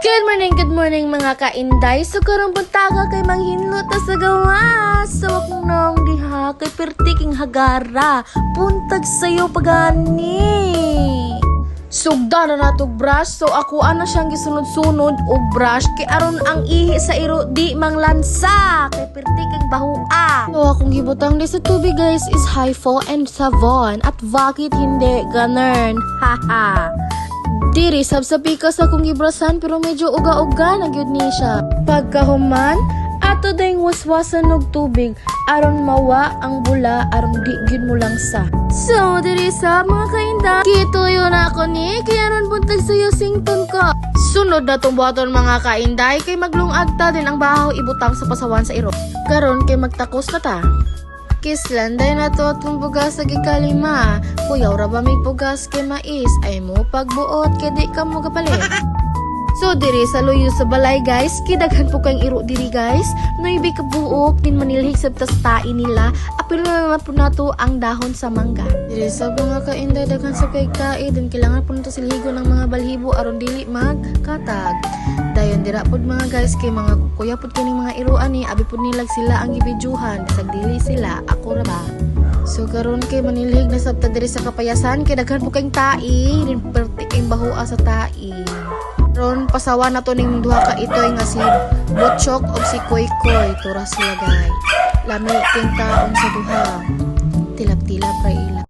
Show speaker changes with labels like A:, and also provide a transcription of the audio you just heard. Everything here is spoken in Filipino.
A: Good morning mga kainday. So karong buntaga kay manghinlo ta sa gawas. So akong nang diha kay pertiking hagara. Puntag sayo pagani. Sugda na natog brush. So ako ana siyang gisunod-sunod og brush kay aron ang ihi sa iro di manglansa kay pertiking bahua. So akong gibutang di sa tubig guys is Hypo and Savon. At bakit hindi ganern? Haha. Diri sabsabi ka sa kong gibrasan pero medyo uga-uga na gyud ni siya. Pagkahuman, ato dayng waswasan og tubig aron mawa ang bula aron di gyud mo lang sa. So diri sa mga kainda, kituyo na ako ni kaya ron buntag sayo sington ko. Sunod na tong buhaton mga kainday kay maglungag ta din ang bahaw ibutang sa pasawan sa iro. Karon kay magtakos na ta. Kislanday na to atong bugas sa gikalima. Kuyaw ra ba may bugas kay mais? Ay mo pagbuot kay di ka mo kapalit. So diri sa luyo sa balay guys, kidaghan po kayong iro diri guys. Noibi ka buok din manilhig sa tastai nila. Apil naman po nato ang dahon sa mangga. Diri sa mga kainday daghan sa kay kai din kailangan po nato silhigo ng mga balhibo aron dili magkatag. Dayon dira pod mga guys kay mga kuya pod kining mga iruan ni abi pod nilag sila ang gibidyuhan bisag dili sila ako ra ba. So karon kay manilhig na sabta diri sa kapayasan kay daghan po kayong tai din perti kayong bahua sa tai. Ron pasawa na to ning duha ka itoy nga si Botchok o si Koy Koy tura sila gay. Lami king taon sa duha. Tilap-tilap ra ila.